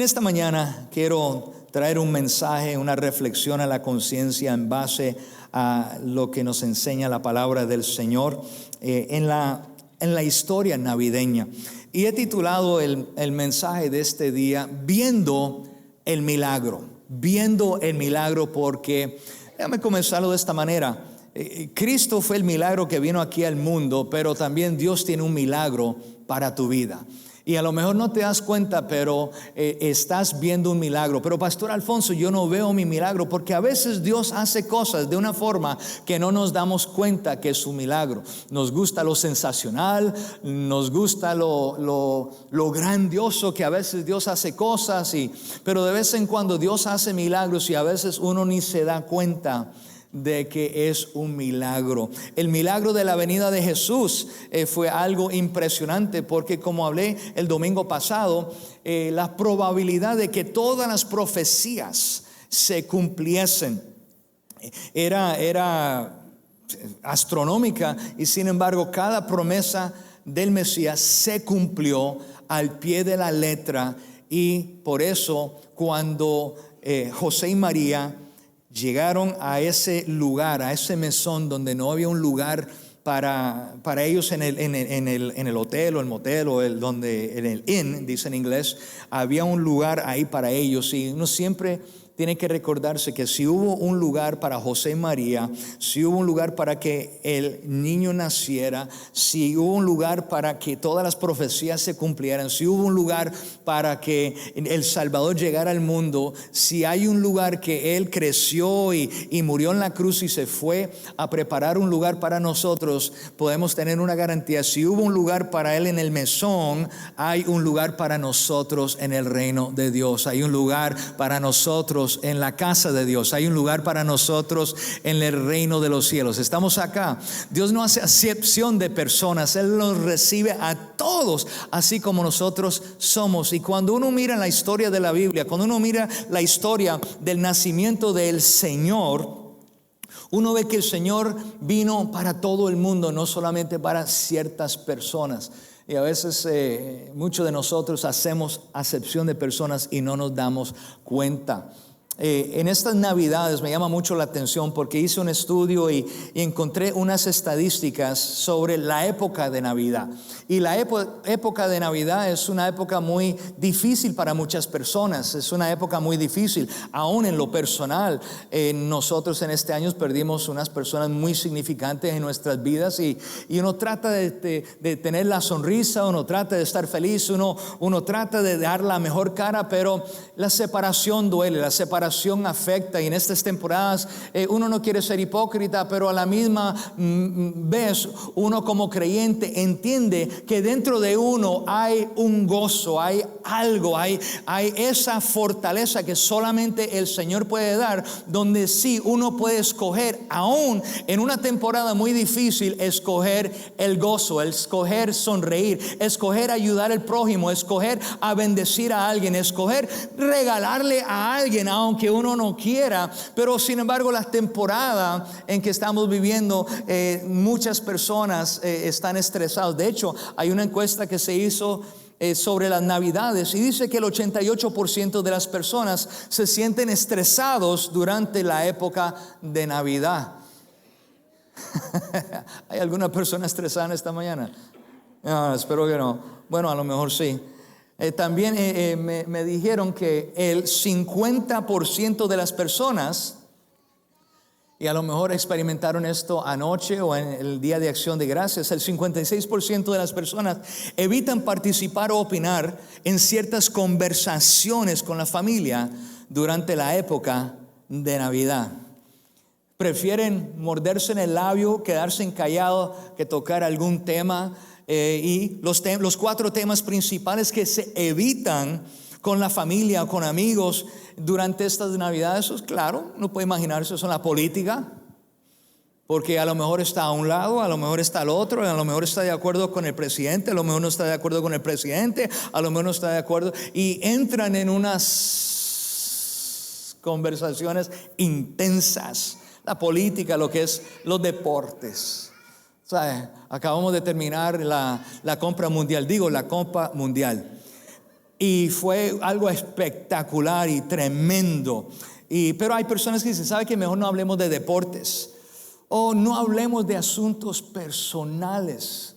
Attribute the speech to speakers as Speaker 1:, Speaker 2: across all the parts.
Speaker 1: esta mañana quiero traer un mensaje, una reflexión a la conciencia en base a lo que nos enseña la palabra del Señor en la historia navideña. Y he titulado el mensaje de este día, Viendo el Milagro. Viendo el milagro, porque déjame comenzarlo de esta manera. Cristo fue el milagro que vino aquí al mundo, pero también Dios tiene un milagro para tu vida. Y a lo mejor no te das cuenta, pero estás viendo un milagro. Pero Pastor Alfonso, yo no veo mi milagro, porque a veces Dios hace cosas de una forma que no nos damos cuenta que es un milagro. Nos gusta lo sensacional, nos gusta lo grandioso que a veces Dios hace cosas, pero de vez en cuando Dios hace milagros y a veces uno ni se da cuenta de que es un milagro. El milagro de la venida de Jesús fue algo impresionante, porque como hablé el domingo pasado, la probabilidad de que todas las profecías se cumpliesen era astronómica, y sin embargo cada promesa del Mesías se cumplió al pie de la letra. Y por eso cuando José y María llegaron a ese lugar, a ese mesón donde no había un lugar para ellos en el hotel o el motel o en el inn, dice en inglés, había un lugar ahí para ellos. Y uno siempre tiene que recordarse que si hubo un lugar para José y María, si hubo un lugar para que el niño naciera, si hubo un lugar para que todas las profecías se cumplieran, si hubo un lugar para que el Salvador llegara al mundo, si hay un lugar que Él creció y murió en la cruz y se fue a preparar un lugar para nosotros, podemos tener una garantía. Si hubo un lugar para Él en el mesón, hay un lugar para nosotros en el reino de Dios. Hay un lugar para nosotros en la casa de Dios. Hay un lugar para nosotros en el reino de los cielos. Estamos acá. Dios no hace acepción de personas. Él nos recibe a todos así como nosotros somos. Y cuando uno mira la historia de la Biblia, cuando uno mira la historia del nacimiento del Señor, uno ve que el Señor vino para todo el mundo, no solamente para ciertas personas. Y a veces muchos de nosotros hacemos acepción de personas y no nos damos cuenta. En estas navidades me llama mucho la atención, porque hice un estudio y encontré unas estadísticas sobre la época de Navidad. Y la época de Navidad es una época muy difícil para muchas personas. Es una época muy difícil. Aún en lo personal, nosotros en este año perdimos unas personas muy significantes en nuestras vidas, y uno trata de tener la sonrisa, uno trata de estar feliz, uno trata de dar la mejor cara, pero la separación duele, la separación afecta. Y en estas temporadas uno no quiere ser hipócrita, pero a la misma vez uno como creyente entiende que dentro de uno hay un gozo, hay algo, hay esa fortaleza que solamente el Señor puede dar, donde sí uno puede escoger, aún en una temporada muy difícil, escoger el gozo, escoger sonreír, escoger ayudar al prójimo, escoger a bendecir a alguien, escoger regalarle a alguien aunque uno no quiera. Pero sin embargo, la temporada en que estamos viviendo, muchas personas están estresadas. De hecho, hay una encuesta que se hizo sobre las navidades, y dice que el 88% de las personas se sienten estresados durante la época de Navidad. ¿Hay alguna persona estresada esta mañana? No, espero que no. Bueno, a lo mejor sí. También me dijeron que el 50% de las personas, y a lo mejor experimentaron esto anoche o en el Día de Acción de Gracias, el 56% de las personas evitan participar o opinar en ciertas conversaciones con la familia durante la época de Navidad. Prefieren morderse en el labio, quedarse encallado, que tocar algún tema. Y los 4 temas principales que se evitan con la familia o con amigos durante estas navidades, eso es claro, uno puede imaginarse, son la política, porque a lo mejor está a un lado, a lo mejor está al otro, a lo mejor está de acuerdo con el presidente, a lo mejor no está de acuerdo con el presidente, a lo mejor no está de acuerdo, y entran en unas conversaciones intensas. La política, lo que es los deportes. Acabamos de terminar la Copa Mundial. Y fue algo espectacular y tremendo. Pero hay personas que dicen, ¿sabe qué? Mejor no hablemos de deportes. O no hablemos de asuntos personales.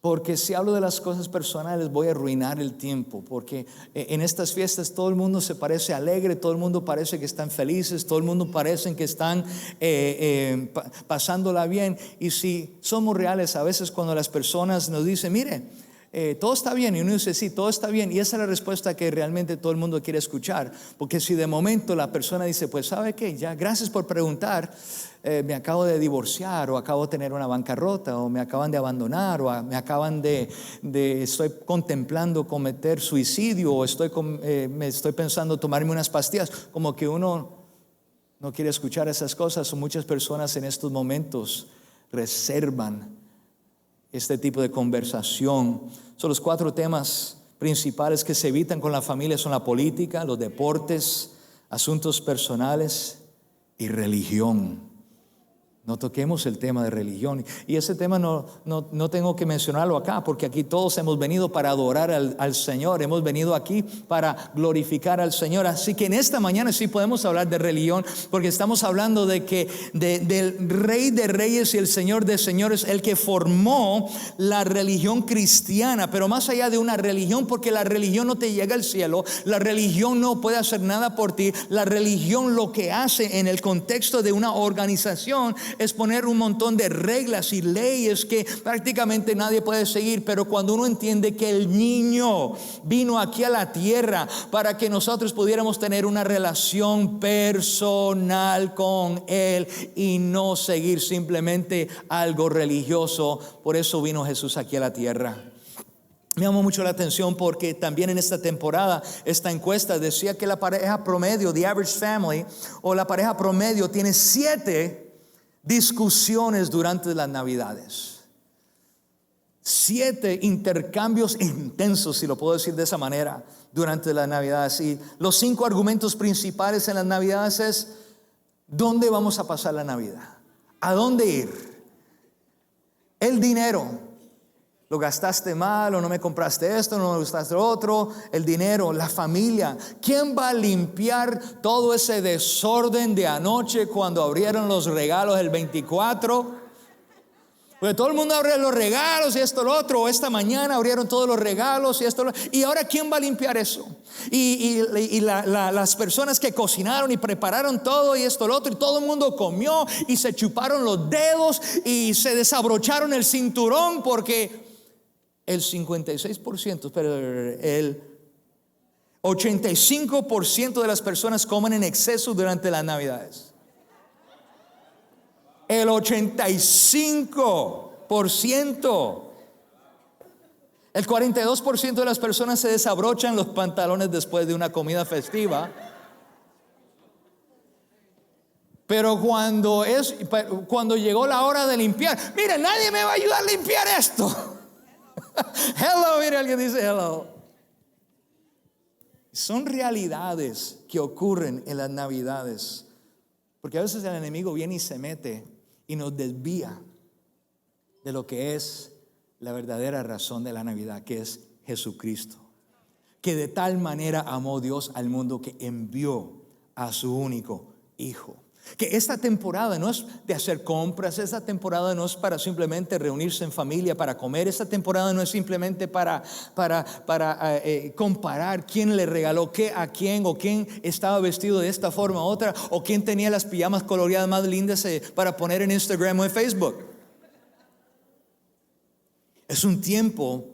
Speaker 1: Porque si hablo de las cosas personales voy a arruinar el tiempo. Porque en estas fiestas todo el mundo se parece alegre, todo el mundo parece que están felices, todo el mundo parece que están pasándola bien. Y si somos reales, a veces cuando las personas nos dicen, mire, todo está bien, y uno dice sí, todo está bien, y esa es la respuesta que realmente todo el mundo quiere escuchar. Porque si de momento la persona dice, pues ¿sabe qué? Ya, gracias por preguntar, me acabo de divorciar, o acabo de tener una bancarrota, o me acaban de abandonar, o me acaban estoy contemplando cometer suicidio, o me estoy pensando tomarme unas pastillas. Como que uno no quiere escuchar esas cosas. O muchas personas en estos momentos reservan este tipo de conversación. Son los 4 temas principales que se evitan con la familia: son la política, los deportes, asuntos personales y religión. No toquemos el tema de religión. Y ese tema no tengo que mencionarlo acá, porque aquí todos hemos venido para adorar al Señor. Hemos venido aquí para glorificar al Señor. Así que en esta mañana sí podemos hablar de religión, porque estamos hablando del Rey de Reyes y el Señor de Señores, el que formó la religión cristiana. Pero más allá de una religión, porque la religión no te llega al cielo, la religión no puede hacer nada por ti. La religión lo que hace en el contexto de una organización es poner un montón de reglas y leyes que prácticamente nadie puede seguir. Pero cuando uno entiende que el niño vino aquí a la tierra para que nosotros pudiéramos tener una relación personal con Él y no seguir simplemente algo religioso, por eso vino Jesús aquí a la tierra. Me llamó mucho la atención porque también en esta temporada, esta encuesta decía que la pareja promedio, the average family, o la pareja promedio, tiene 7 discusiones durante las Navidades. 7 intercambios intensos, si lo puedo decir de esa manera, durante las Navidades. Y los 5 argumentos principales en las Navidades es: ¿dónde vamos a pasar la Navidad? ¿A dónde ir? El dinero. ¿Lo gastaste mal, o no me compraste esto, no me gastaste lo otro? El dinero, la familia. ¿Quién va a limpiar todo ese desorden de anoche cuando abrieron los regalos el 24? Pues todo el mundo abrió los regalos y esto, lo otro. O esta mañana abrieron todos los regalos y esto, lo otro. Y ahora ¿quién va a limpiar eso? Las personas que cocinaron y prepararon todo y esto, lo otro, y todo el mundo comió y se chuparon los dedos y se desabrocharon el cinturón, porque el 56%, pero el 85% de las personas comen en exceso durante las Navidades. El 85%. El 42% de las personas se desabrochan los pantalones después de una comida festiva. Pero cuando llegó la hora de limpiar, mire, nadie me va a ayudar a limpiar esto. Hello, mire, alguien dice hello. Son realidades que ocurren en las Navidades, porque a veces el enemigo viene y se mete y nos desvía de lo que es la verdadera razón de la Navidad, que es Jesucristo, que de tal manera amó Dios al mundo que envió a su único Hijo. Que esta temporada no es de hacer compras, esta temporada no es para simplemente reunirse en familia para comer, esta temporada no es simplemente para comparar quién le regaló qué a quién, o quién estaba vestido de esta forma u otra, o quién tenía las pijamas coloreadas más lindas para poner en Instagram o en Facebook. Es un tiempo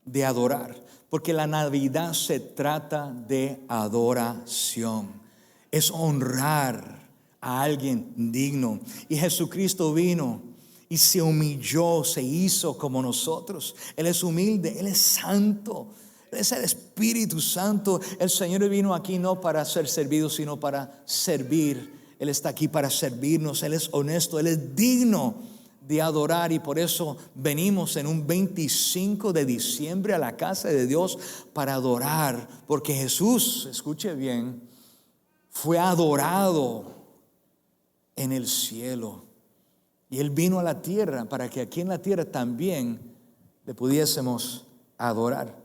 Speaker 1: de adorar, porque la Navidad se trata de adoración. Es honrar a alguien digno. Y Jesucristo vino y se humilló, se hizo como nosotros. Él es humilde, Él es santo, Él es el Espíritu Santo. El Señor vino aquí no para ser servido, sino para servir. Él está aquí para servirnos. Él es honesto, Él es digno de adorar, y por eso venimos en un 25 de diciembre a la casa de Dios para adorar, porque Jesús, escuche bien, fue adorado en el cielo, y Él vino a la tierra para que aquí en la tierra también le pudiésemos adorar.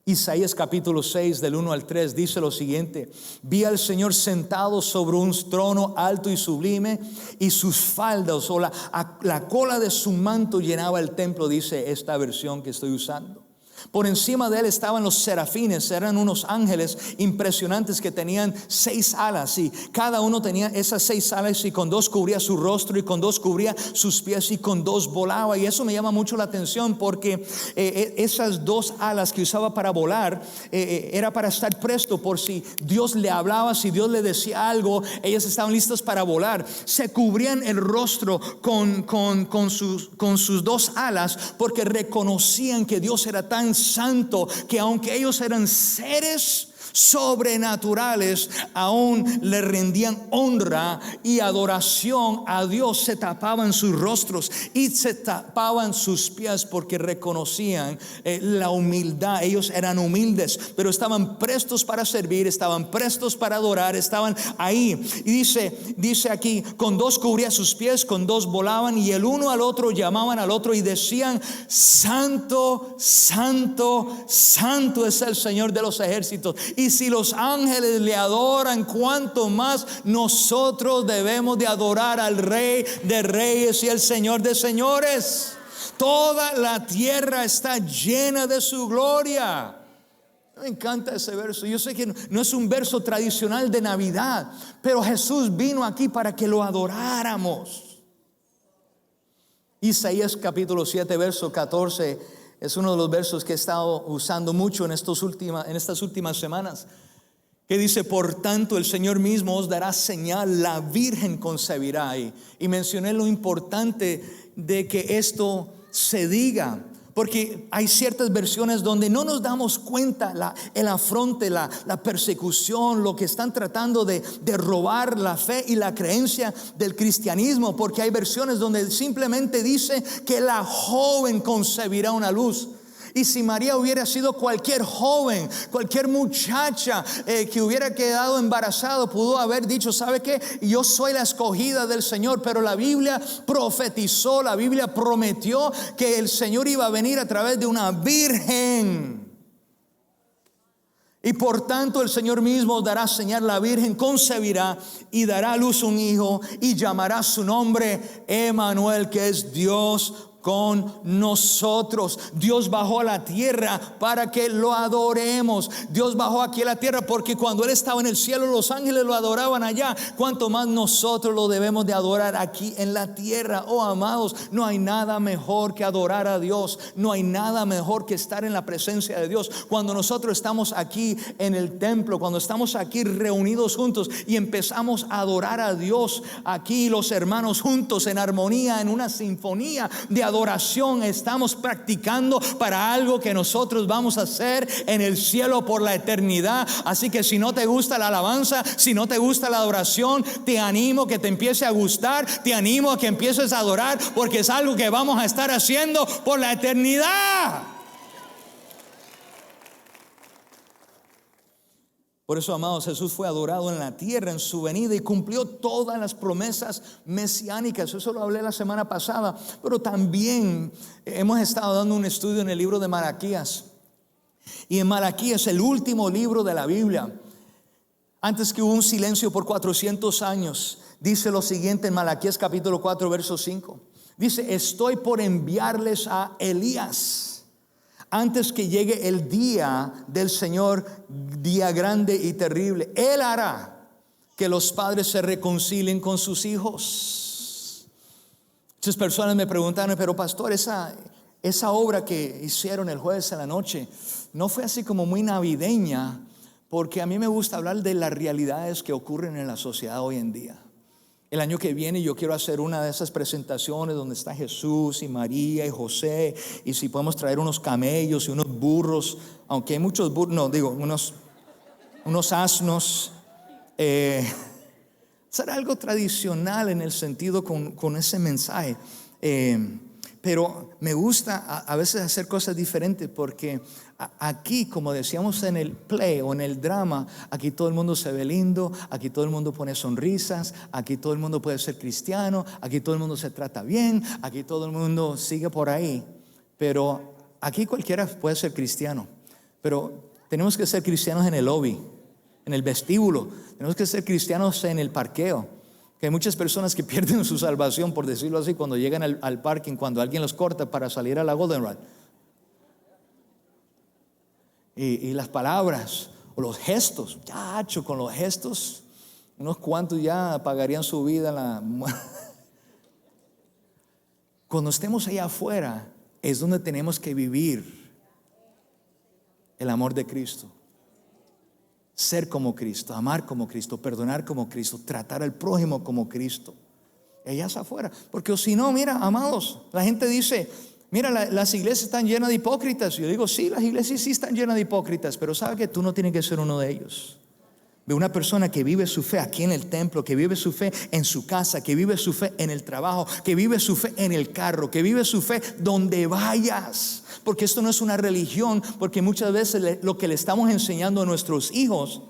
Speaker 1: Isaías capítulo 6 del 1 al 3 dice lo siguiente: vi al Señor sentado sobre un trono alto y sublime, y sus faldas o la cola de su manto llenaba el templo, dice esta versión que estoy usando. Por encima de él estaban los serafines, eran unos ángeles impresionantes que tenían 6 alas, y cada uno tenía esas 6 alas, y con 2 cubría su rostro, y con 2 cubría sus pies, y con 2 volaba. Y eso me llama mucho la atención, porque esas 2 alas que usaba para volar era para estar presto por si Dios le hablaba, si Dios le decía algo, ellas estaban listas para volar. Se cubrían el rostro con sus 2 alas, porque reconocían que Dios era tan santo que aunque ellos eran seres sobrenaturales, aún le rendían honra y adoración a Dios. Se tapaban sus rostros y se tapaban sus pies, porque reconocían la humildad. Ellos eran humildes, pero estaban prestos para servir, estaban prestos para adorar, estaban ahí. Y dice aquí: con 2 cubría sus pies, con 2 volaban, y el uno al otro llamaban al otro y decían: santo, santo, santo es el Señor de los ejércitos. Y si los ángeles le adoran, cuánto más nosotros debemos de adorar al Rey de Reyes y el Señor de Señores. Toda la tierra está llena de su gloria. Me encanta ese verso. Yo sé que no es un verso tradicional de Navidad, pero Jesús vino aquí para que lo adoráramos. Isaías capítulo 7 verso 14 es uno de los versos que he estado usando mucho en estas últimas semanas, que dice: por tanto el Señor mismo os dará señal, la Virgen concebirá. Y mencioné lo importante de que esto se diga, porque hay ciertas versiones donde no nos damos cuenta el afronte, la persecución, lo que están tratando de robar la fe y la creencia del cristianismo. Porque hay versiones donde simplemente dice que la joven concebirá una luz. Y si María hubiera sido cualquier joven, cualquier muchacha que hubiera quedado embarazado, pudo haber dicho: ¿sabe qué? Yo soy la escogida del Señor. Pero la Biblia profetizó, la Biblia prometió que el Señor iba a venir a través de una virgen. Y por tanto el Señor mismo dará señal, la Virgen concebirá y dará a luz un hijo, y llamará su nombre Emmanuel, que es Dios con nosotros. Dios bajó a la tierra para que lo adoremos. Dios bajó aquí a la tierra porque cuando Él estaba en el cielo, los ángeles lo adoraban allá. Cuanto más nosotros lo debemos de adorar aquí en la tierra. Oh amados, no hay nada mejor que adorar a Dios. No hay nada mejor que estar en la presencia de Dios. Cuando nosotros estamos aquí en el templo, cuando estamos aquí reunidos juntos y empezamos a adorar a Dios, aquí los hermanos juntos en armonía, en una sinfonía de adoración, estamos practicando para algo que nosotros vamos a hacer en el cielo por la eternidad. Así que si no te gusta la alabanza, si no te gusta la adoración, te animo que te empiece a gustar, te animo a que empieces a adorar, porque es algo que vamos a estar haciendo por la eternidad. Por eso, amados, Jesús fue adorado en la tierra en su venida y cumplió todas las promesas mesiánicas. Eso lo hablé la semana pasada. Pero también hemos estado dando un estudio en el libro de Malaquías. Y en Malaquías, el último libro de la Biblia, antes que hubo un silencio por 400 años, dice lo siguiente en Malaquías capítulo 4 verso 5. Dice: estoy por enviarles a Elías antes que llegue el día del Señor, día grande y terrible. Él hará que los padres se reconcilien con sus hijos. Muchas personas me preguntaron: pero pastor, esa obra que hicieron el jueves en la noche no fue así como muy navideña, porque a mí me gusta hablar de las realidades que ocurren en la sociedad hoy en día. El año que viene yo quiero hacer una de esas presentaciones donde está Jesús y María y José, y si podemos traer unos camellos y unos burros, aunque hay muchos burros, no digo unos asnos. Será algo tradicional en el sentido con ese mensaje. Pero me gusta a veces hacer cosas diferentes, porque aquí, como decíamos en el play o en el drama, aquí todo el mundo se ve lindo, aquí todo el mundo pone sonrisas, aquí todo el mundo puede ser cristiano, aquí todo el mundo se trata bien, aquí todo el mundo sigue por ahí. Pero aquí cualquiera puede ser cristiano. Pero tenemos que ser cristianos en el lobby, en el vestíbulo. Tenemos que ser cristianos en el parqueo. Que hay muchas personas que pierden su salvación, por decirlo así, cuando llegan al parking, cuando alguien los corta para salir a la Goldenrod. Y las palabras o los gestos, chacho, con los gestos, unos cuantos ya pagarían su vida. Cuando estemos allá afuera es donde tenemos que vivir el amor de Cristo. Ser como Cristo, amar como Cristo, perdonar como Cristo, tratar al prójimo como Cristo. Allá es afuera. Porque si no, mira, amados, la gente dice, mira, las iglesias están llenas de hipócritas. Yo digo, sí, las iglesias sí están llenas de hipócritas, pero sabe que tú no tienes que ser uno de ellos. De una persona que vive su fe aquí en el templo, que vive su fe en su casa, que vive su fe en el trabajo, que vive su fe en el carro, que vive su fe donde vayas. Porque esto no es una religión, porque muchas veces lo que le estamos enseñando a nuestros hijos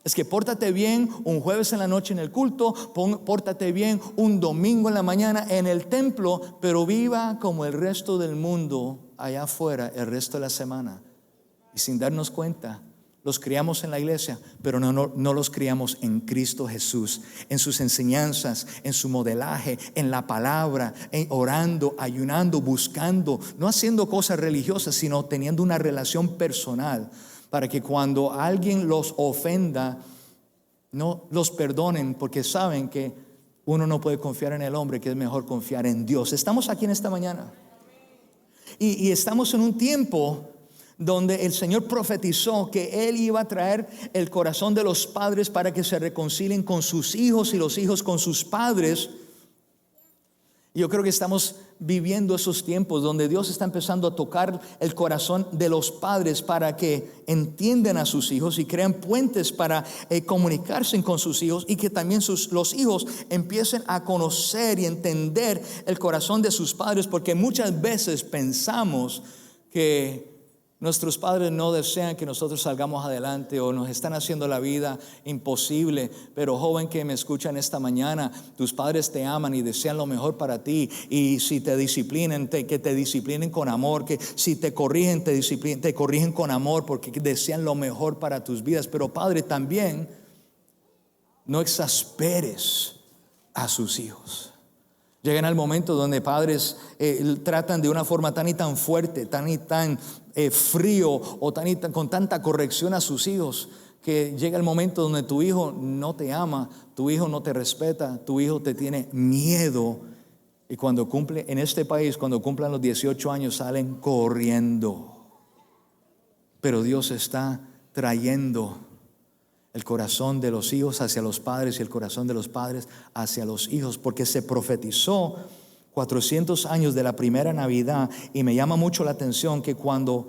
Speaker 1: es que pórtate bien un jueves en la noche en el culto, pórtate bien un domingo en la mañana en el templo, pero viva como el resto del mundo allá afuera el resto de la semana. Y sin darnos cuenta, los criamos en la iglesia, pero no los criamos en Cristo Jesús, en sus enseñanzas, en su modelaje, en la palabra, orando, ayunando, buscando, no haciendo cosas religiosas, sino teniendo una relación personal, para que cuando alguien los ofenda, no los perdonen, porque saben que uno no puede confiar en el hombre, que es mejor confiar en Dios. Estamos aquí en esta mañana y estamos en un tiempo donde el Señor profetizó que Él iba a traer el corazón de los padres para que se reconcilien con sus hijos y los hijos con sus padres. Yo creo que estamos viviendo esos tiempos donde Dios está empezando a tocar el corazón de los padres para que entiendan a sus hijos y crean puentes para comunicarse con sus hijos, y que también los hijos empiecen a conocer y entender el corazón de sus padres, porque muchas veces pensamos que nuestros padres no desean que nosotros salgamos adelante o nos están haciendo la vida imposible. Pero joven que me escuchan esta mañana, tus padres te aman y desean lo mejor para ti. Y si te disciplinan, que te disciplinen con amor. Que si te corrigen, te corrigen con amor, porque desean lo mejor para tus vidas. Pero padre, también no exasperes a sus hijos. Llegan al momento donde padres tratan de una forma tan y tan fuerte, tan y tan frío, o con tanta corrección a sus hijos, que llega el momento donde tu hijo no te ama, tu hijo no te respeta, tu hijo te tiene miedo. Y cuando cumple, en este país, cuando cumplan los 18 años, salen corriendo. Pero Dios está trayendo el corazón de los hijos hacia los padres y el corazón de los padres hacia los hijos, porque se profetizó 400 años de la primera Navidad. Y me llama mucho la atención que cuando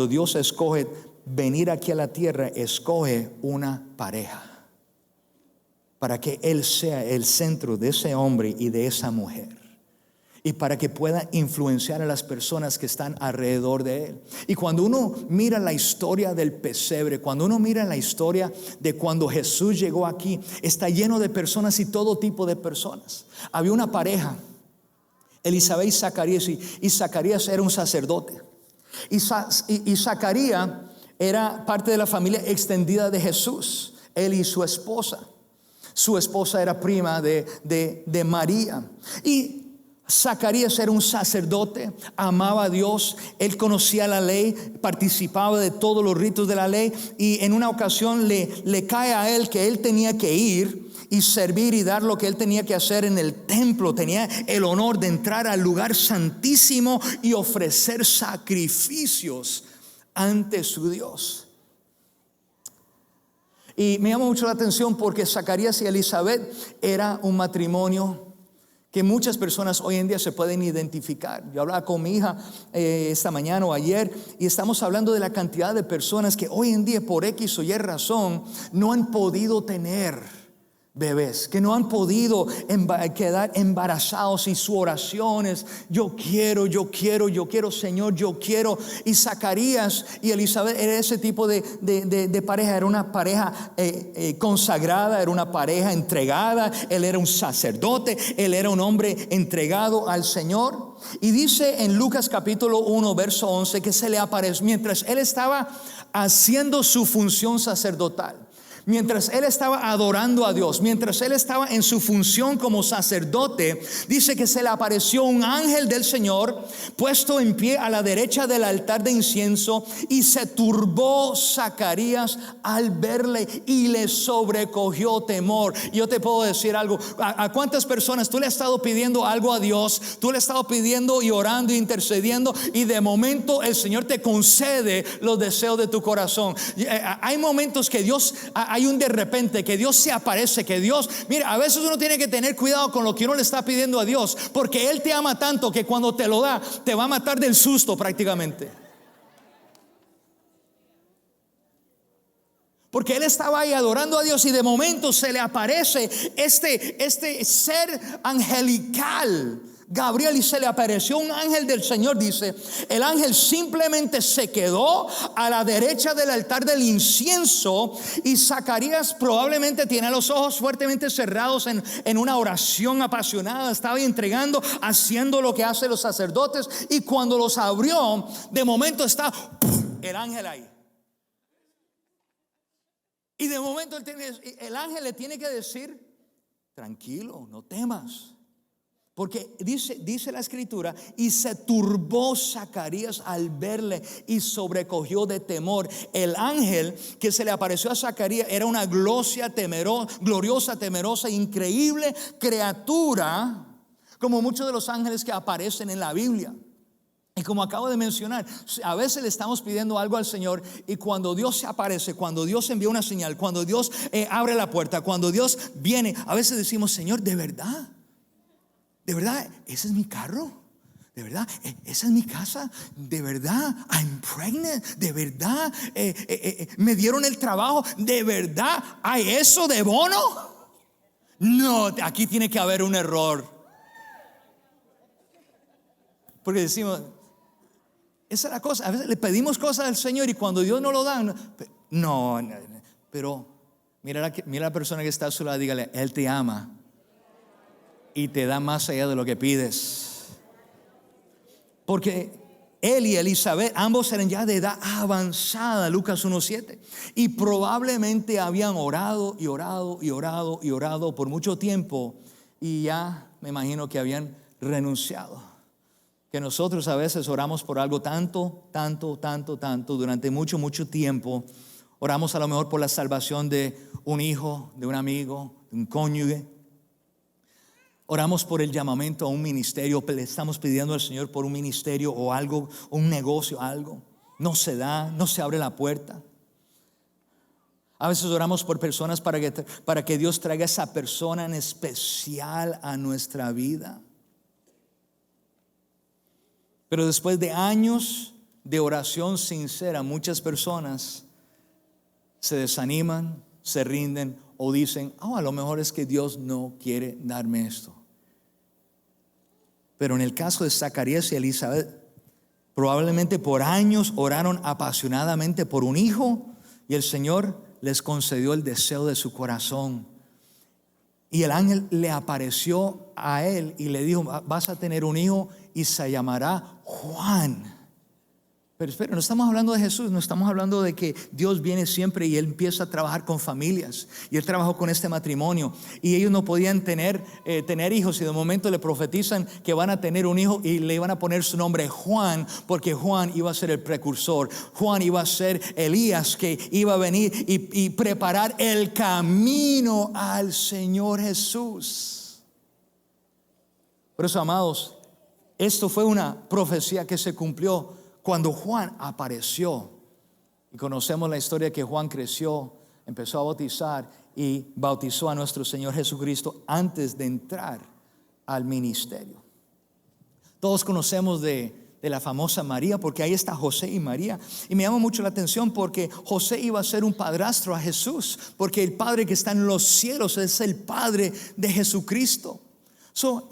Speaker 1: Dios escoge venir aquí a la tierra, escoge una pareja para que Él sea el centro de ese hombre y de esa mujer, y para que pueda influenciar a las personas que están alrededor de Él. Y cuando uno mira la historia del pesebre, cuando uno mira la historia de cuando Jesús llegó aquí, está lleno de personas y todo tipo de personas. Había una pareja, Elisabet y Zacarías, y Zacarías era un sacerdote. Y Zacarías era parte de la familia extendida de Jesús, él y su esposa. Su esposa era prima de María. Y Zacarías era un sacerdote, amaba a Dios, él conocía la ley, participaba de todos los ritos de la ley. Y en una ocasión le cae a él que él tenía que ir y servir y dar lo que él tenía que hacer en el templo. Tenía el honor de entrar al lugar santísimo y ofrecer sacrificios ante su Dios. Y me llama mucho la atención porque Zacarías y Elisabet era un matrimonio que muchas personas hoy en día se pueden identificar. Yo hablaba con mi hija esta mañana o ayer, y estamos hablando de la cantidad de personas que hoy en día por X o Y razón no han podido tener bebés, que no han podido quedar embarazados, y su oración es: yo quiero, Señor, yo quiero. Y Zacarías y Elisabet era ese tipo de pareja. Era una pareja consagrada, era una pareja entregada. Él era un sacerdote, él era un hombre entregado al Señor. Y dice en Lucas capítulo 1, verso 11, que se le apareció mientras él estaba haciendo su función sacerdotal. Mientras él estaba adorando a Dios, mientras él estaba en su función como sacerdote, dice que se le apareció un ángel del Señor puesto en pie a la derecha del altar de incienso, y se turbó Zacarías al verle y le sobrecogió temor. Yo te puedo decir algo, ¿a cuántas personas tú le has estado pidiendo algo a Dios? Tú le has estado pidiendo y orando e intercediendo, y de momento el Señor te concede los deseos de tu corazón. Hay momentos que Dios, hay un de repente, que Dios se aparece, que Dios, mira, a veces uno tiene que tener cuidado con lo que uno le está pidiendo a Dios, porque Él te ama tanto que cuando te lo da, te va a matar del susto prácticamente. Porque él estaba ahí adorando a Dios, y de momento se le aparece este ser angelical, Gabriel, y se le apareció un ángel del Señor. Dice, el ángel simplemente se quedó a la derecha del altar del incienso, y Zacarías probablemente tiene los ojos fuertemente cerrados en una oración apasionada. Estaba entregando, haciendo lo que hacen los sacerdotes, y cuando los abrió, de momento está el ángel ahí. Y de momento el ángel le tiene que decir, tranquilo, no temas. Porque dice la escritura, y se turbó Zacarías al verle y sobrecogió de temor. El ángel que se le apareció a Zacarías era una gloriosa, temerosa, increíble criatura, como muchos de los ángeles que aparecen en la Biblia. Y como acabo de mencionar, a veces le estamos pidiendo algo al Señor, y cuando Dios se aparece, cuando Dios envía una señal, cuando Dios abre la puerta, cuando Dios viene, a veces decimos, Señor, ¿de verdad? ¿De verdad ese es mi carro? ¿De verdad esa es mi casa? ¿De verdad I'm pregnant? ¿De verdad me dieron el trabajo? ¿De verdad hay eso de bono? No, aquí tiene que haber un error. Porque decimos, esa es la cosa. A veces le pedimos cosas al Señor, y cuando Dios no lo da, no. Pero mira la persona que está a su lado, dígale, Él te ama y te da más allá de lo que pides. Porque él y Elizabeth, ambos eran ya de edad avanzada, Lucas 1:7, y probablemente habían orado y orado y orado y orado por mucho tiempo, y ya me imagino que habían renunciado. Que nosotros a veces oramos por algo tanto durante mucho tiempo. Oramos a lo mejor por la salvación de un hijo, de un amigo, de un cónyuge. Oramos por el llamamiento a un ministerio, le estamos pidiendo al Señor por un ministerio o algo, un negocio, algo. No se da, no se abre la puerta. A veces oramos por personas para que Dios traiga esa persona en especial a nuestra vida. Pero después de años de oración sincera, muchas personas se desaniman, se rinden, o dicen, a lo mejor es que Dios no quiere darme esto. Pero en el caso de Zacarías y Elizabeth, probablemente por años oraron apasionadamente por un hijo, y el Señor les concedió el deseo de su corazón. Y el ángel le apareció a él y le dijo, vas a tener un hijo y se llamará Juan. Pero espera, no estamos hablando de Jesús, no estamos hablando de que Dios viene siempre y Él empieza a trabajar con familias. Y Él trabajó con este matrimonio, y ellos no podían tener hijos, y de momento le profetizan que van a tener un hijo, y le iban a poner su nombre Juan, porque Juan iba a ser el precursor. Juan iba a ser Elías, que iba a venir y preparar el camino al Señor Jesús. Por eso, amados, esto fue una profecía que se cumplió cuando Juan apareció. Y conocemos la historia, que Juan creció, empezó a bautizar y bautizó a nuestro Señor Jesucristo antes de entrar al ministerio. Todos conocemos de la famosa María, porque ahí está José y María. Y me llama mucho la atención porque José iba a ser un padrastro a Jesús, porque el Padre que está en los cielos es el Padre de Jesucristo.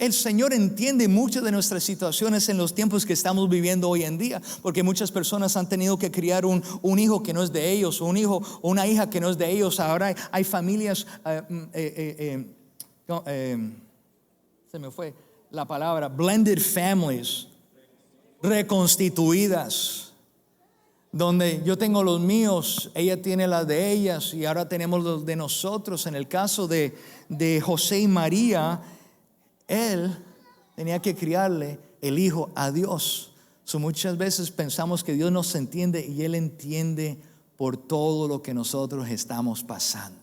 Speaker 1: El Señor entiende muchas de nuestras situaciones en los tiempos que estamos viviendo hoy en día, porque muchas personas han tenido que criar un hijo que no es de ellos, un hijo o una hija que no es de ellos. Ahora hay familias, se me fue, la palabra blended families, reconstituidas, donde yo tengo los míos, ella tiene las de ellas y ahora tenemos los de nosotros. En el caso de José y María, él tenía que criarle el hijo a Dios. Muchas veces pensamos que Dios nos entiende y Él entiende por todo lo que nosotros estamos pasando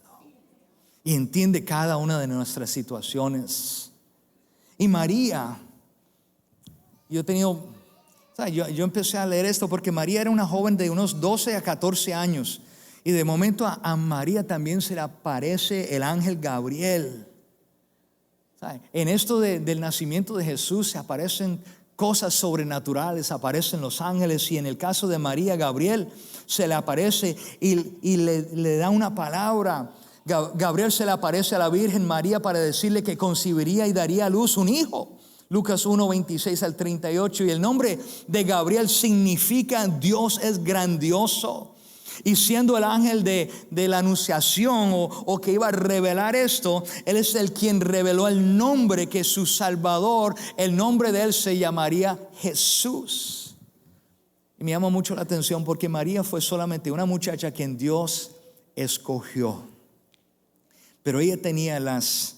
Speaker 1: y entiende cada una de nuestras situaciones. Y María, yo empecé a leer esto porque María era una joven de unos 12 a 14 años y de momento a María también se le aparece el ángel Gabriel. En esto del nacimiento de Jesús se aparecen cosas sobrenaturales, aparecen los ángeles, y en el caso de María, Gabriel se le aparece y le da una palabra. Gabriel se le aparece a la Virgen María para decirle que concibiría y daría a luz un hijo. Lucas 1, 26 al 38. Y el nombre de Gabriel significa Dios es grandioso. Y siendo el ángel de la anunciación o que iba a revelar esto, él es el quien reveló el nombre que su Salvador, el nombre de él se llamaría Jesús. Y me llama mucho la atención porque María fue solamente una muchacha quien Dios escogió. Pero ella tenía las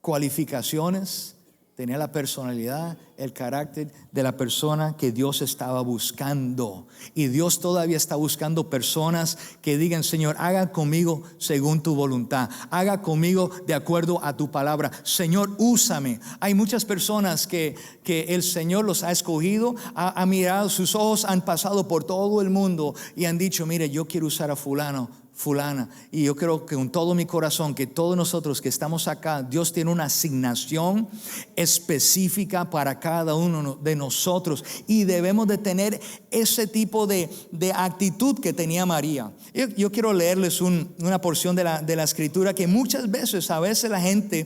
Speaker 1: cualificaciones, tenía la personalidad, el carácter de la persona que Dios estaba buscando. Y Dios todavía está buscando personas que digan: Señor, haga conmigo según tu voluntad, haga conmigo de acuerdo a tu palabra. Señor, úsame. Hay muchas personas que el Señor los ha escogido, ha mirado, sus ojos han pasado por todo el mundo y han dicho: mire, yo quiero usar a fulana. Y yo creo que con todo mi corazón que todos nosotros que estamos acá, Dios tiene una asignación específica para cada uno de nosotros y debemos de tener ese tipo de actitud que tenía María. Yo quiero leerles una porción de la escritura que muchas veces, a veces la gente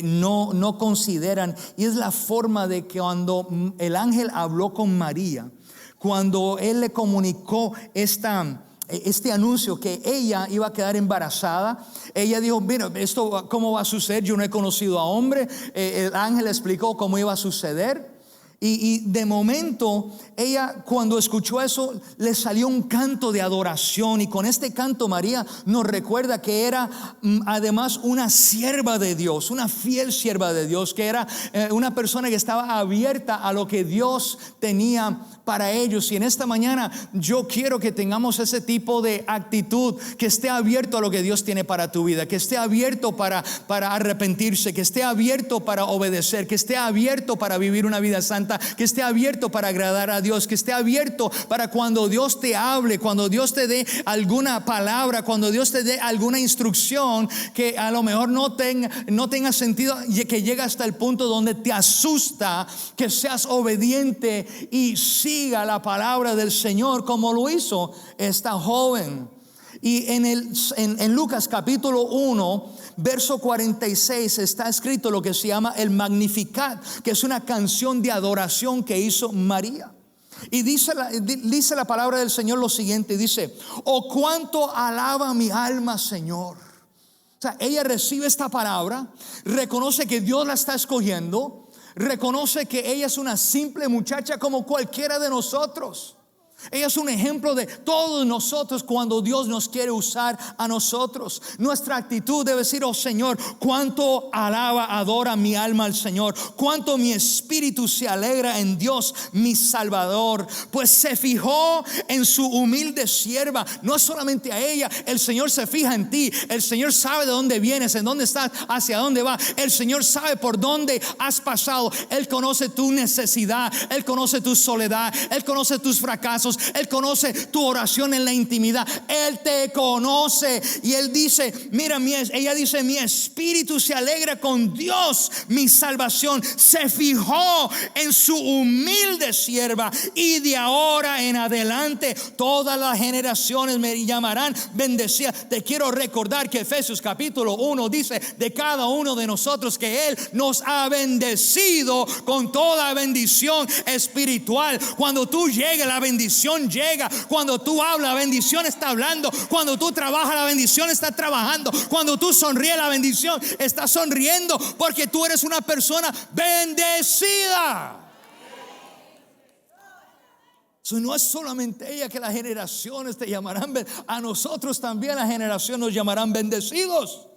Speaker 1: no consideran, y es la forma de que cuando el ángel habló con María, cuando él le comunicó este anuncio que ella iba a quedar embarazada, ella dijo: mira, esto cómo va a suceder, yo no he conocido a hombre. El ángel explicó cómo iba a suceder. Y de momento ella, cuando escuchó eso, le salió un canto de adoración. Y con este canto María nos recuerda que era además una sierva de Dios, una fiel sierva de Dios, que era una persona que estaba abierta a lo que Dios tenía para ellos. Y en esta mañana yo quiero que tengamos ese tipo de actitud, que esté abierto a lo que Dios tiene para tu vida, que esté abierto para arrepentirse, que esté abierto para obedecer, que esté abierto para vivir una vida santa, que esté abierto para agradar a Dios, que esté abierto para cuando Dios te hable, cuando Dios te dé alguna palabra, cuando Dios te dé alguna instrucción que a lo mejor no tenga sentido, que llegue hasta el punto donde te asusta, que seas obediente y siga la palabra del Señor como lo hizo esta joven. Y en Lucas capítulo 1, verso 46 está escrito lo que se llama el Magnificat, que es una canción de adoración que hizo María. Y dice la palabra del Señor lo siguiente, dice: oh, cuánto alaba mi alma, Señor. O sea, ella recibe esta palabra, reconoce que Dios la está escogiendo, reconoce que ella es una simple muchacha como cualquiera de nosotros. Ella es un ejemplo de todos nosotros cuando Dios nos quiere usar a nosotros. Nuestra actitud debe decir: oh Señor, cuánto alaba, adora mi alma al Señor, cuánto mi espíritu se alegra en Dios mi Salvador, pues se fijó en su humilde sierva. No es solamente a ella, el Señor se fija en ti. El Señor sabe de dónde vienes, en dónde estás, hacia dónde vas. El Señor sabe por dónde has pasado. Él conoce tu necesidad, Él conoce tu soledad, Él conoce tus fracasos, Él conoce tu oración en la intimidad. Él te conoce. Y Él dice: mira, ella dice: mi espíritu se alegra con Dios mi salvación. Se fijó en su humilde sierva, y de ahora en adelante todas las generaciones me llamarán bendecida. Te quiero recordar que Efesios capítulo 1 dice de cada uno de nosotros que Él nos ha bendecido con toda bendición espiritual. Cuando tú llegues, la bendición bendición llega. Cuando tú hablas, la bendición está hablando. Cuando tú trabajas, la bendición está trabajando. Cuando tú sonríes, la bendición está sonriendo, porque tú eres una persona bendecida. So, no es solamente ella que las generaciones te llamarán, a nosotros también las generaciones nos llamarán bendecidos.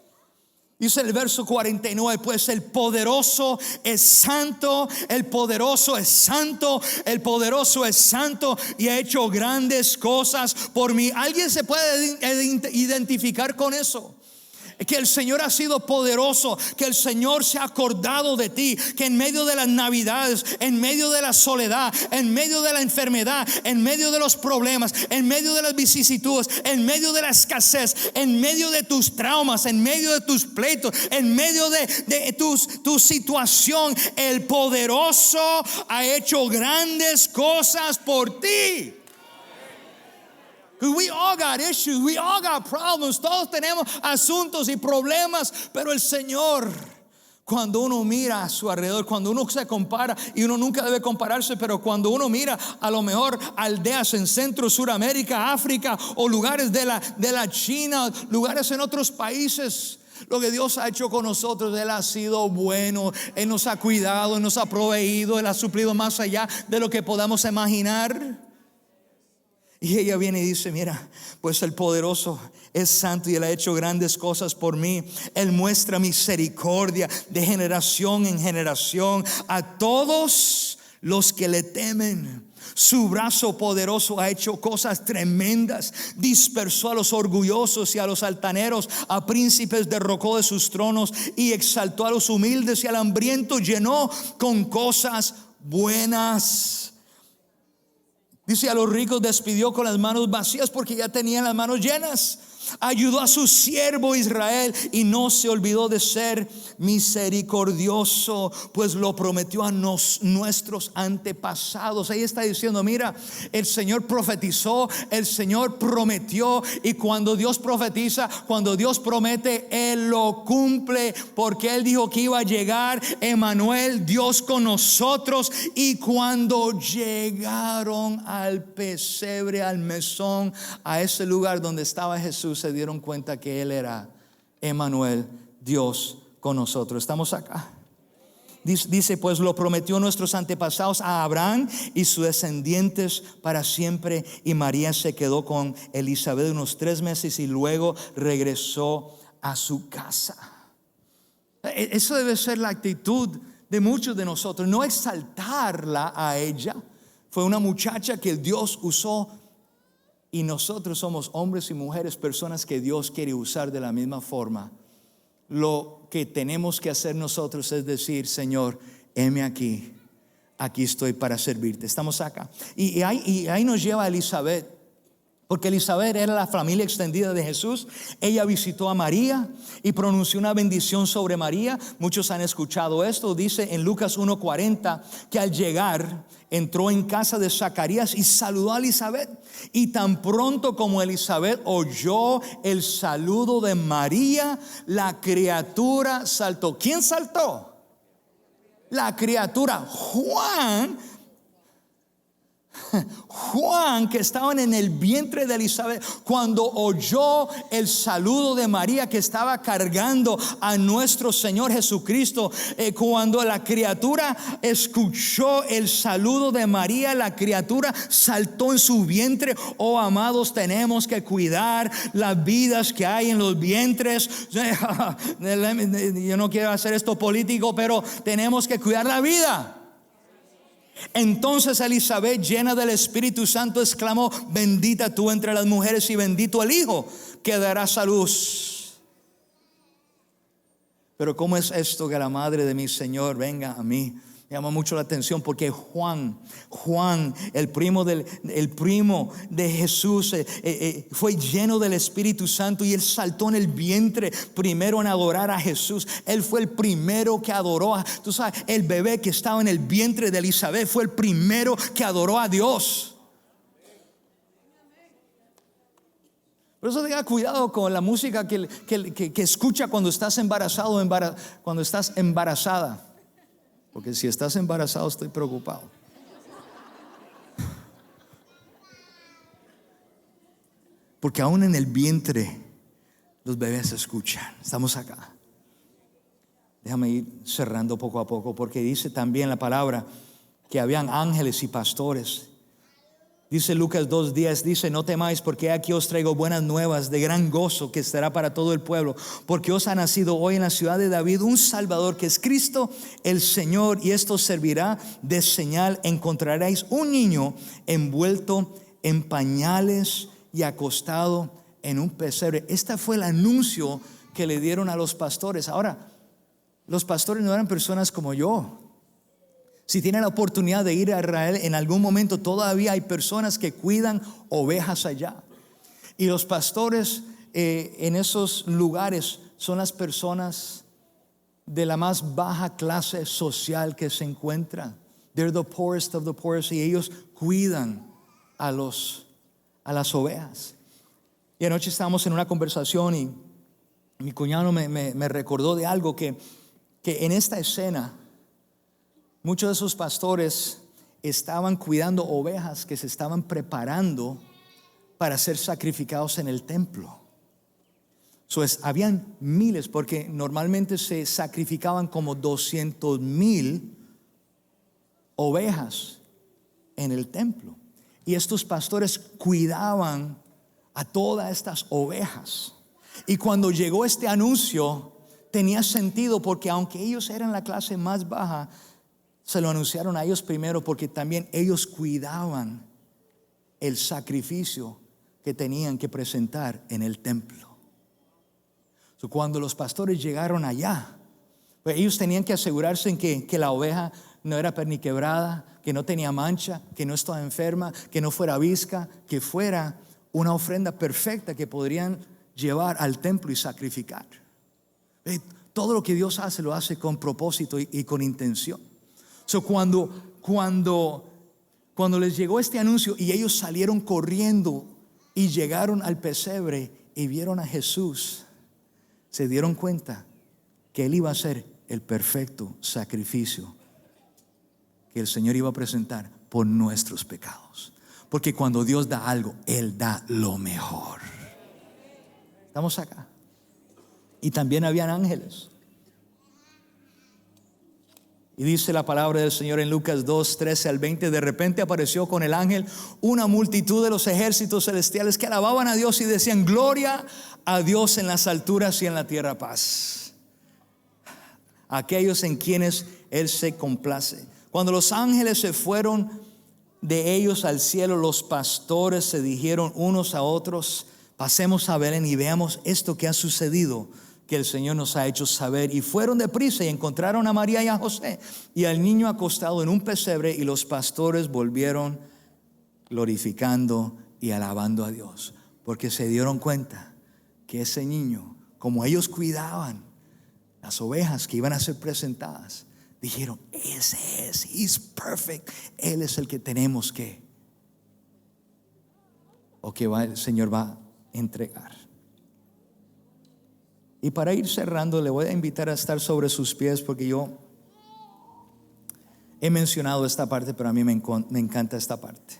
Speaker 1: Dice el verso 49, pues el poderoso es santo, el poderoso es santo, el poderoso es santo y ha hecho grandes cosas por mí. ¿Alguien se puede identificar con eso? Que el Señor ha sido poderoso, que el Señor se ha acordado de ti, que en medio de las navidades, en medio de la soledad, en medio de la enfermedad, en medio de los problemas, en medio de las vicisitudes, en medio de la escasez, en medio de tus traumas, en medio de tus pleitos, en medio de tu situación, el poderoso ha hecho grandes cosas por ti. We all got issues, we all got problems, todos tenemos asuntos y problemas, pero el Señor, cuando uno mira a su alrededor, cuando uno se compara, y uno nunca debe compararse, pero cuando uno mira a lo mejor aldeas en Centro, Suramérica, África, o lugares de la China, lugares en otros países, lo que Dios ha hecho con nosotros, Él ha sido bueno, Él nos ha cuidado, Él nos ha proveído, Él ha suplido más allá de lo que podamos imaginar. Y ella viene y dice, mira, pues el poderoso es santo y Él ha hecho grandes cosas por mí. Él muestra misericordia de generación en generación a todos los que le temen. Su brazo poderoso ha hecho cosas tremendas. Dispersó a los orgullosos y a los altaneros, a príncipes derrocó de sus tronos y exaltó a los humildes y al hambriento llenó con cosas buenas. Dice, a los ricos despidió con las manos vacías porque ya tenían las manos llenas. Ayudó a su siervo Israel y no se olvidó de ser misericordioso, pues lo prometió a nuestros antepasados. Ahí está diciendo, mira, el Señor profetizó, el Señor prometió, y cuando Dios profetiza, cuando Dios promete, Él lo cumple, porque Él dijo que iba a llegar Emmanuel, Dios con nosotros. Y cuando llegaron al pesebre, al mesón, a ese lugar donde estaba Jesús, se dieron cuenta que Él era Emmanuel, Dios con nosotros. ¿Estamos acá? Dice, pues lo prometió nuestros antepasados a Abraham y sus descendientes para siempre. Y María se quedó con Elizabeth unos 3 meses y luego regresó a su casa. Eso debe ser la actitud de muchos de nosotros, no exaltarla a ella. Fue una muchacha que Dios usó. Y nosotros somos hombres y mujeres, personas que Dios quiere usar de la misma forma. Lo que tenemos que hacer nosotros es decir, Señor, heme aquí, aquí estoy para servirte. Estamos acá. Y ahí nos lleva a Elizabeth, porque Elizabeth era la familia extendida de Jesús. Ella visitó a María y pronunció una bendición sobre María. Muchos han escuchado esto. Dice en Lucas 1:40 que al llegar entró en casa de Zacarías y saludó a Elizabeth. Y tan pronto como Elizabeth oyó el saludo de María, la criatura saltó. ¿Quién saltó? La criatura. Juan, que estaban en el vientre de Elizabeth, cuando oyó el saludo de María, que estaba cargando a nuestro Señor Jesucristo, cuando la criatura escuchó el saludo de María, la criatura saltó en su vientre. Oh, amados, tenemos que cuidar las vidas que hay en los vientres. Yo no quiero hacer esto político, pero tenemos que cuidar la vida. Entonces Elizabeth, llena del Espíritu Santo, exclamó: bendita tú entre las mujeres y bendito el Hijo que darás a luz. Pero ¿cómo es esto que la madre de mi Señor venga a mí? Me llama mucho la atención porque Juan, el primo de Jesús, fue lleno del Espíritu Santo y él saltó en el vientre primero en adorar a Jesús. Él fue el primero que adoró tú sabes, el bebé que estaba en el vientre de Elizabeth fue el primero que adoró a Dios. Por eso tenga cuidado con la música que escucha cuando estás embarazado, cuando estás embarazada. Porque si estás embarazado estoy preocupado. Porque aún en el vientre los bebés escuchan. Estamos acá. Déjame ir cerrando poco a poco, porque dice también la palabra que habían ángeles y pastores. Dice Lucas 2:10, dice: no temáis, porque aquí os traigo buenas nuevas de gran gozo, que estará para todo el pueblo, porque os ha nacido hoy en la ciudad de David un Salvador, que es Cristo el Señor, y esto servirá de señal: encontraréis un niño envuelto en pañales y acostado en un pesebre. Este fue el anuncio que le dieron a los pastores. Ahora, los pastores no eran personas como yo. Si tienen la oportunidad de ir a Israel en algún momento, todavía hay personas que cuidan ovejas allá. Y los pastores en esos lugares son las personas de la más baja clase social que se encuentran. They're the poorest of the poorest, y ellos cuidan a las ovejas. Y anoche estábamos en una conversación y mi cuñado me recordó de algo que en esta escena muchos de esos pastores estaban cuidando ovejas que se estaban preparando para ser sacrificados en el templo. Habían miles, porque normalmente se sacrificaban como 200,000 ovejas en el templo. Y estos pastores cuidaban a todas estas ovejas. Y cuando llegó este anuncio, tenía sentido, porque aunque ellos eran la clase más baja, se lo anunciaron a ellos primero, porque también ellos cuidaban el sacrificio que tenían que presentar en el templo. Cuando los pastores llegaron allá, pues ellos tenían que asegurarse en que la oveja no era perniquebrada, que no tenía mancha, que no estaba enferma, que no fuera visca, que fuera una ofrenda perfecta que podrían llevar al templo y sacrificar. Todo lo que Dios hace, lo hace con propósito y con intención. Cuando les llegó este anuncio y ellos salieron corriendo y llegaron al pesebre y vieron a Jesús, se dieron cuenta que Él iba a ser el perfecto sacrificio que el Señor iba a presentar por nuestros pecados. Porque cuando Dios da algo, Él da lo mejor. Estamos acá. Y también habían ángeles. Y dice la palabra del Señor en Lucas 2:13-20: de repente apareció con el ángel una multitud de los ejércitos celestiales que alababan a Dios y decían: gloria a Dios en las alturas y en la tierra paz a aquellos en quienes Él se complace. Cuando los ángeles se fueron de ellos al cielo, los pastores se dijeron unos a otros: pasemos a Belén y veamos esto que ha sucedido, que el Señor nos ha hecho saber. Y fueron deprisa y encontraron a María y a José y al niño acostado en un pesebre, y los pastores volvieron glorificando y alabando a Dios, porque se dieron cuenta que ese niño, como ellos cuidaban las ovejas que iban a ser presentadas, dijeron: ese es, he's perfect, Él es el que tenemos que, o que el Señor va a entregar. Y para ir cerrando, le voy a invitar a estar sobre sus pies, porque yo he mencionado esta parte, pero a mí me encanta esta parte,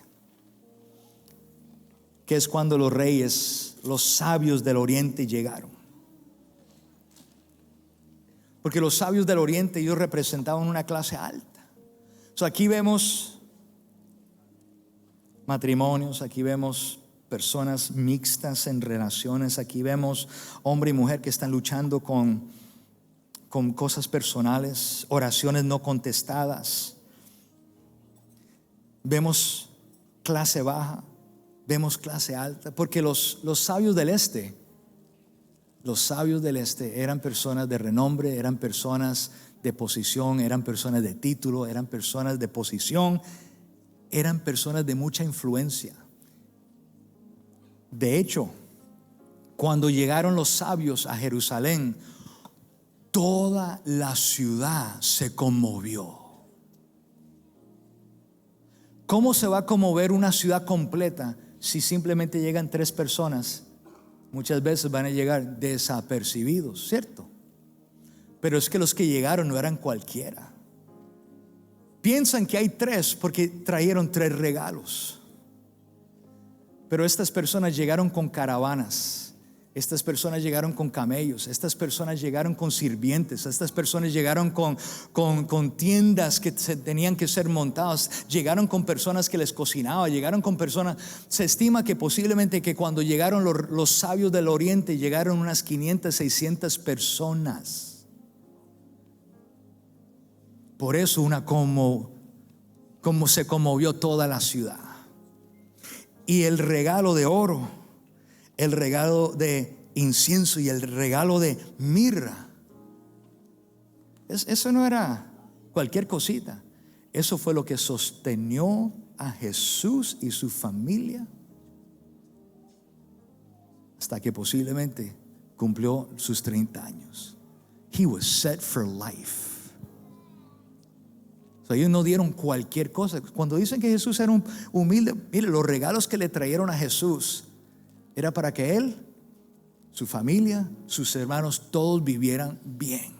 Speaker 1: que es cuando los reyes, los sabios del oriente llegaron. Porque los sabios del oriente, ellos representaban una clase alta. Aquí vemos matrimonios, aquí vemos personas mixtas en relaciones, aquí vemos hombre y mujer que están luchando con cosas personales, oraciones no contestadas. Vemos clase baja, vemos clase alta, porque los sabios del este eran personas de renombre, eran personas de posición, eran personas de título, eran personas de posición, eran personas de mucha influencia. De hecho, cuando llegaron los sabios a Jerusalén, toda la ciudad se conmovió. ¿Cómo se va a conmover una ciudad completa si simplemente llegan 3 personas? Muchas veces van a llegar desapercibidos, ¿cierto? Pero es que los que llegaron no eran cualquiera. Piensan que hay 3 porque trajeron 3 regalos. Pero estas personas llegaron con caravanas. Estas personas llegaron con camellos, estas personas llegaron con sirvientes, estas personas llegaron con tiendas que tenían que ser montadas, llegaron con personas que les cocinaban, llegaron con personas. Se estima que posiblemente que cuando llegaron los sabios del oriente llegaron unas 500, 600 personas. Por eso como se conmovió toda la ciudad. Y el regalo de oro, el regalo de incienso y el regalo de mirra, eso no era cualquier cosita. Eso fue lo que sostenió a Jesús y su familia hasta que posiblemente cumplió sus 30 años. He was set for life. Ellos no dieron cualquier cosa. Cuando dicen que Jesús era un humilde, mire, los regalos que le trajeron a Jesús era para que él, su familia, sus hermanos, todos vivieran bien.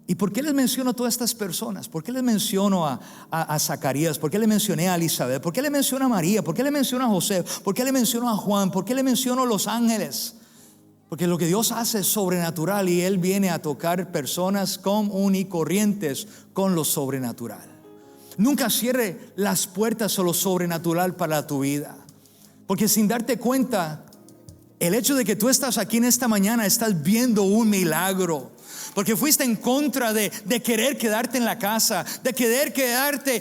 Speaker 1: ¿Y por qué les menciono a todas estas personas? ¿Por qué les menciono a Zacarías? ¿Por qué le mencioné a Elizabeth? ¿Por qué le menciono a María? ¿Por qué le menciono a José? ¿Por qué le menciono a Juan? ¿Por qué le menciono a los ángeles? Porque lo que Dios hace es sobrenatural y Él viene a tocar personas comunes y corrientes con lo sobrenatural. Nunca cierre las puertas a lo sobrenatural para tu vida, porque sin darte cuenta, el hecho de que tú estás aquí en esta mañana, estás viendo un milagro. Porque fuiste en contra de querer quedarte en la casa, de querer quedarte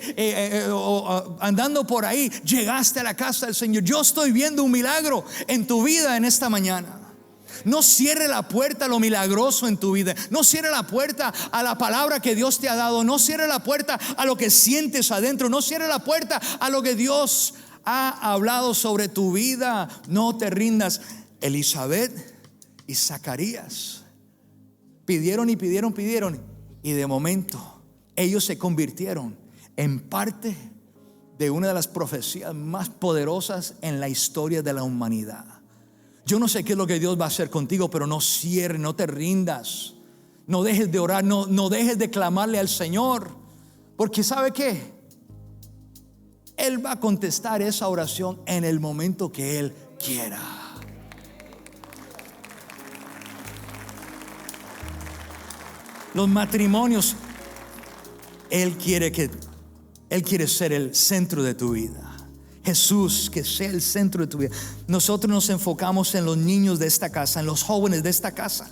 Speaker 1: andando por ahí. Llegaste a la casa del Señor. Yo estoy viendo un milagro en tu vida en esta mañana. No cierre la puerta a lo milagroso en tu vida. No cierre la puerta a la palabra que Dios te ha dado. No cierre la puerta a lo que sientes adentro. No cierre la puerta a lo que Dios ha hablado sobre tu vida. No te rindas. Elizabeth y Zacarías pidieron y pidieron y de momento ellos se convirtieron en parte de una de las profecías más poderosas en la historia de la humanidad. Yo no sé qué es lo que Dios va a hacer contigo, pero no cierres, no te rindas, no dejes de orar, no dejes de clamarle al Señor, porque ¿sabe qué? Él va a contestar esa oración en el momento que Él quiera. Los matrimonios, Él quiere ser el centro de tu vida. Jesús, que sea el centro de tu vida. Nosotros nos enfocamos en los niños de esta casa, en los jóvenes de esta casa.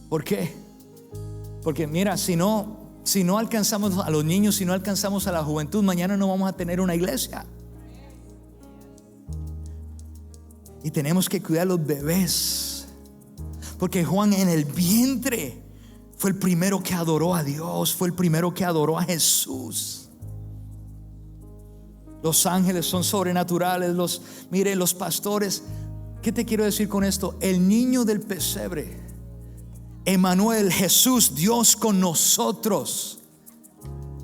Speaker 1: ¿Por qué? Porque mira, si no alcanzamos a los niños, si no alcanzamos a la juventud, mañana no vamos a tener una iglesia. Y tenemos que cuidar a los bebés, porque Juan en el vientre fue el primero que adoró a Dios, fue el primero que adoró a Jesús. Los ángeles son sobrenaturales. Los pastores. ¿Qué te quiero decir con esto? El niño del pesebre, Emmanuel, Jesús, Dios con nosotros.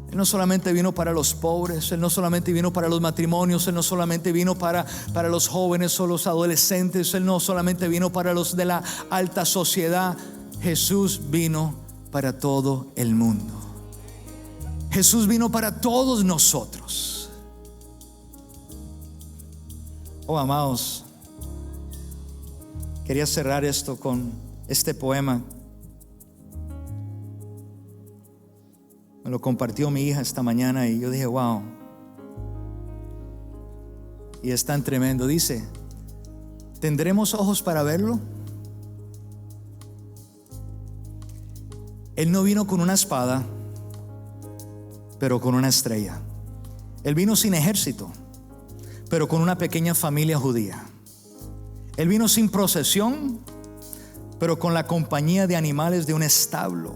Speaker 1: Él no solamente vino para los pobres, Él no solamente vino para los matrimonios, Él no solamente vino para los jóvenes o los adolescentes, Él no solamente vino para los de la alta sociedad. Jesús vino para todo el mundo. Jesús vino para todos nosotros. Oh, amados, quería cerrar esto con este poema. Me lo compartió mi hija esta mañana y yo dije, wow. Y es tan tremendo. Dice: ¿tendremos ojos para verlo? Él no vino con una espada, pero con una estrella. Él vino sin ejército, pero con una pequeña familia judía. Él vino sin procesión, pero con la compañía de animales de un establo.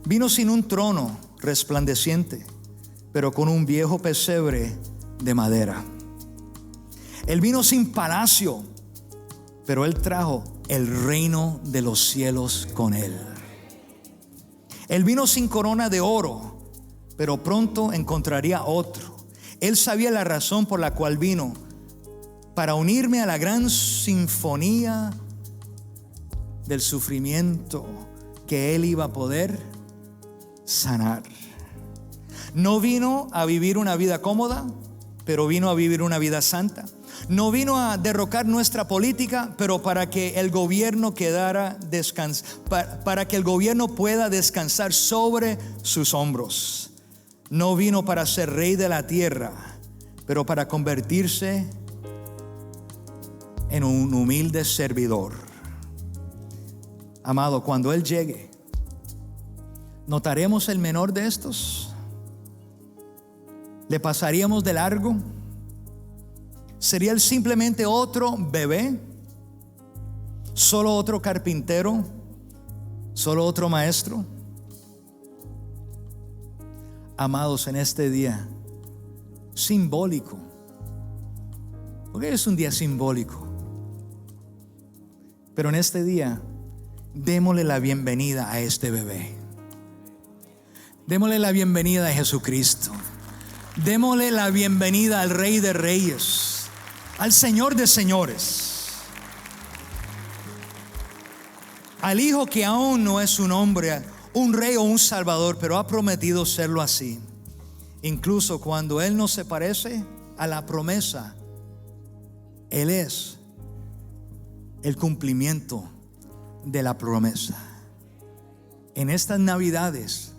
Speaker 1: Vino sin un trono resplandeciente, pero con un viejo pesebre de madera. Él vino sin palacio, pero Él trajo el reino de los cielos con Él. Él vino sin corona de oro, pero pronto encontraría otro. Él sabía la razón por la cual vino: para unirme a la gran sinfonía del sufrimiento que Él iba a poder sanar. No vino a vivir una vida cómoda, pero vino a vivir una vida santa. No vino a derrocar nuestra política, pero para que el gobierno para que el gobierno pueda descansar sobre sus hombros. No vino para ser rey de la tierra, pero para convertirse en un humilde servidor. Amado, cuando Él llegue, ¿notaremos el menor de estos? ¿Le pasaríamos de largo? ¿Sería Él simplemente otro bebé? ¿Solo otro carpintero? ¿Solo otro maestro? Amados, en este día simbólico, porque es un día simbólico, pero en este día démosle la bienvenida a este bebé. Démosle la bienvenida a Jesucristo. Démosle la bienvenida al Rey de Reyes, al Señor de Señores, al Hijo que aún no es un hombre, un rey o un salvador, pero ha prometido serlo así. Incluso cuando Él no se parece a la promesa, Él es el cumplimiento de la promesa. En estas Navidades,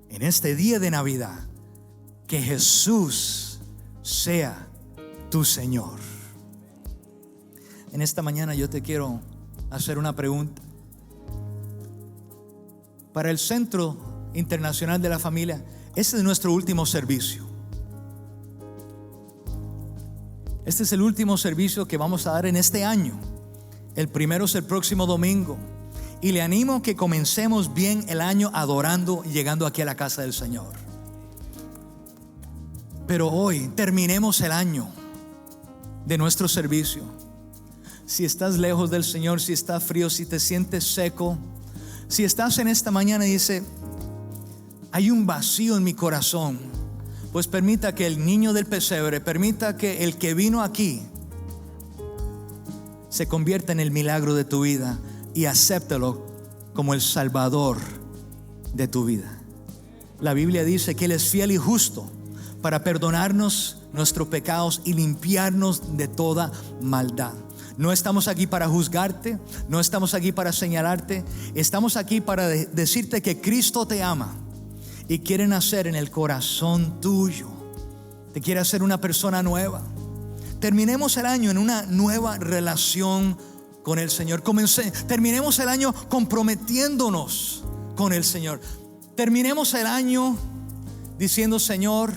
Speaker 1: en este día de Navidad, que Jesús sea tu Señor. En esta mañana yo te quiero hacer una pregunta. Para el Centro Internacional de la Familia, este es nuestro último servicio. Este es el último servicio que vamos a dar en este año. El primero es el próximo domingo. Y le animo que comencemos bien el año adorando y llegando aquí a la casa del Señor. Pero hoy terminemos el año de nuestro servicio. Si estás lejos del Señor, si está frío, si te sientes seco, si estás en esta mañana y dice: hay un vacío en mi corazón, pues permita que el niño del pesebre, permita que el que vino aquí se convierta en el milagro de tu vida y acéptalo como el Salvador de tu vida. La Biblia dice que Él es fiel y justo para perdonarnos nuestros pecados y limpiarnos de toda maldad. No estamos aquí para juzgarte, no estamos aquí para señalarte, estamos aquí para decirte que Cristo te ama y quiere nacer en el corazón tuyo. Te quiere hacer una persona nueva. Terminemos el año en una nueva relación con el Señor. Terminemos el año comprometiéndonos con el Señor. Terminemos el año diciendo: Señor,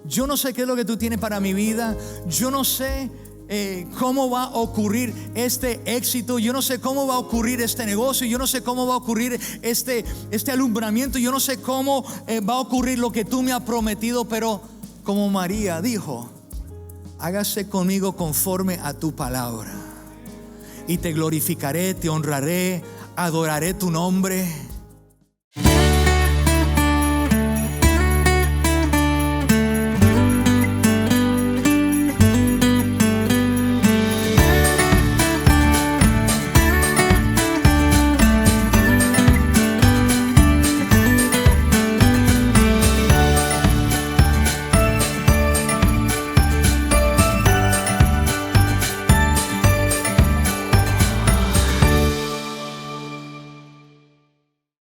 Speaker 1: yo no sé qué es lo que tú tienes para mi vida. Yo no sé cómo va a ocurrir este éxito. Yo no sé cómo va a ocurrir este negocio. Yo no sé cómo va a ocurrir este alumbramiento. Yo no sé cómo va a ocurrir lo que tú me has prometido. Pero como María dijo: hágase conmigo conforme a tu palabra. Y te glorificaré, te honraré, adoraré tu nombre.